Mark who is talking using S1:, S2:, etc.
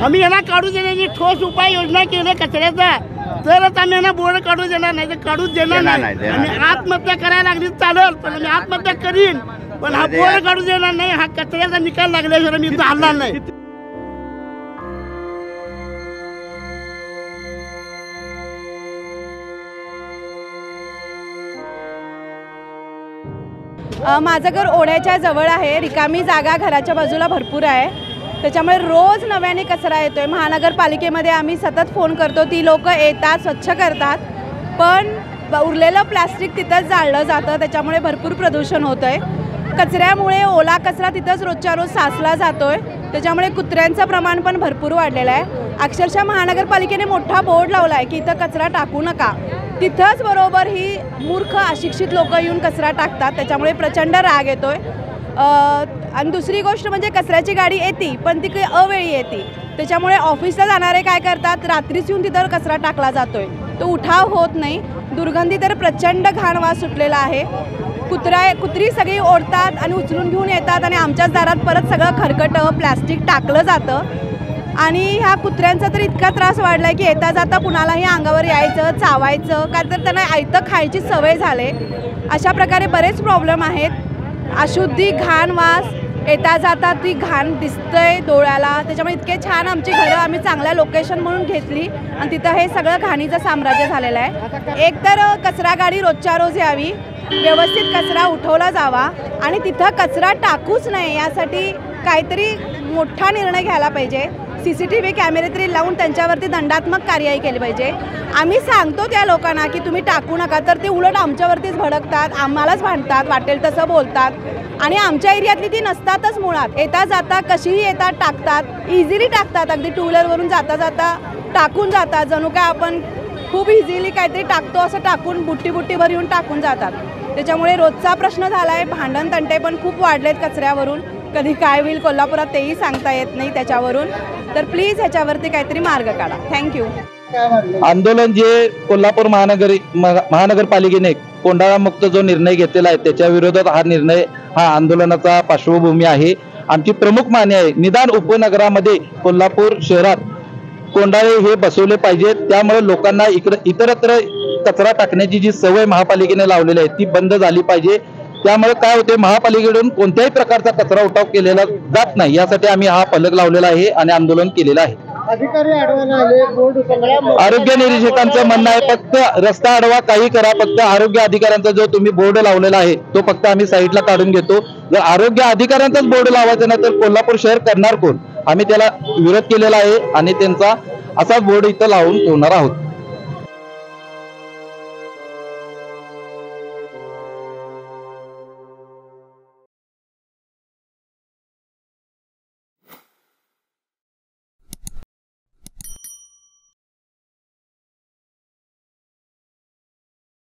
S1: आम्ही यांना काढू देण्याची ठोस उपाययोजना केली कचऱ्याचा, तरच आम्ही यांना बोर्ड काढू देणार नाही, तर काढूच देणार नाही. आणि आत्महत्या करायला लागली चालेल, पण मी आत्महत्या करीन, पण हा बोर्ड काढू देणार नाही. हा कचऱ्याचा निकाल लागल्याशिवाय मी चालणार नाही.
S2: माझं घर ओढ्याच्या जवळ आहे, रिकामी जागा घराच्या बाजूला भरपूर आहे, त्याच्यामुळे रोज नव्याने कचरा येतोय. महानगरपालिकेमध्ये आम्ही सतत फोन करतो, ती लोक येतात, स्वच्छ करतात, पण उरलेलं प्लास्टिक तिथंच जाळलं जातं, त्याच्यामुळे भरपूर प्रदूषण होतं आहे. कचऱ्यामुळे ओला कचरा तिथंच रोजच्या रोज साचला जातोय, त्याच्यामुळे कुत्र्यांचं प्रमाण पण भरपूर वाढलेलं आहे. अक्षरशः महानगरपालिकेने मोठा बोर्ड लावला आहे की इथं कचरा टाकू नका, तिथंच बरोबर ही मूर्ख अशिक्षित लोक येऊन कचरा टाकतात, त्याच्यामुळे प्रचंड राग येतोय. आणि दुसरी गोष्ट म्हणजे कचऱ्याची गाडी येते पण ती अवेळी येते, त्याच्यामुळे ऑफिसला जाणारे काय करतात, रात्रीच येऊन तिथं कचरा टाकला जातोय, तो उठाव होत नाही. दुर्गंधी तर प्रचंड घाण वास सुटलेला आहे. कुत्री सगळी ओढतात आणि उचलून घेऊन येतात आणि आमच्याच दारात परत सगळं खरकटं प्लॅस्टिक टाकलं जातं. आणि ह्या कुत्र्यांचा तर इतका त्रास वाढला आहे की येता जाता कुणालाही अंगावर यायचं, चावायचं, कारण तर त्यांना आयतं खायची सवय झाले. अशा प्रकारे बरेच प्रॉब्लेम आहेत. अशुद्धी, घाण वास, येता जाता ती घाण दिसतंय डोळ्याला, त्याच्यामुळे इतके छान आमची घरं आम्ही चांगल्या लोकेशन म्हणून घेतली आणि तिथं हे सगळं घाणीचं साम्राज्य झालेलं आहे. एक तर कचरा गाडी रोजच्या रोज यावी, व्यवस्थित कचरा उठवला जावा आणि तिथं कचरा टाकूच नये, यासाठी काहीतरी मोठा निर्णय घ्यायला पाहिजे. CCTV कॅमेरे तरी लावून त्यांच्यावरती दंडात्मक कार्यवाही केली पाहिजे. आम्ही सांगतो त्या लोकांना की तुम्ही टाकू नका, तर ते उलट आमच्यावरतीच भडकतात, आम्हालाच भांडतात, वाटेल तसं बोलतात आणि आमच्या एरियातली ती नसतातच मुळात. येता जाता कशीही येतात, टाकतात, इझिली टाकतात, अगदी टू व्हीलरवरून जाता जाता टाकून जातात, जणू काय आपण खूप इझिली काहीतरी टाकतो असं टाकून बुट्टीभर येऊन टाकून जातात. त्याच्यामुळे रोजचा प्रश्न झाला आहे. भांडण तंटे पण खूप वाढलेत कचऱ्यावरून, कधी काय होईल कोल्हापुरात तेही सांगता येत नाही त्याच्यावरून. तर प्लीज ह्याच्यावरती काहीतरी मार्ग काढा. थँक्यू.
S3: आंदोलन जे कोल्हापूर महानगरपालिकेने कोंडाळा मुक्त जो निर्णय घेतलेला आहे त्याच्या विरोधात हा निर्णय, हा आंदोलनाचा पार्श्वभूमी आहे. आमची प्रमुख मागणी आहे, निदान उपनगरामध्ये कोल्हापूर शहरात कोंडाळे हे बसवले पाहिजेत. त्यामुळे लोकांना इतरत्र कचरा टाकण्याची जी सवय महापालिकेने लावलेली आहे ती बंद झाली पाहिजे. त्यामुळे काय होते, महापालिकेकडून कोणत्याही प्रकारचा कचरा उठाव केलेला जात नाही, यासाठी आम्ही हा फलक लावलेला आहे आणि आंदोलन केलेलं आहे.
S1: अधिकारी अडवून आले, बोर्ड
S3: आरोग्य निरीक्षकांचं म्हणणं आहे फक्त रस्ता अडवा, काही करा, फक्त आरोग्य अधिकाऱ्यांचा जो तुम्ही बोर्ड लावलेला आहे तो फक्त आम्ही साईडला काढून घेतो. जर आरोग्य अधिकाऱ्यांचाच बोर्ड लावायचा नाही तर कोल्हापूर शहर करणार कोण? आम्ही त्याला विरोध केलेला आहे आणि त्यांचा असाच बोर्ड इथं लावून ठेवणार आहोत.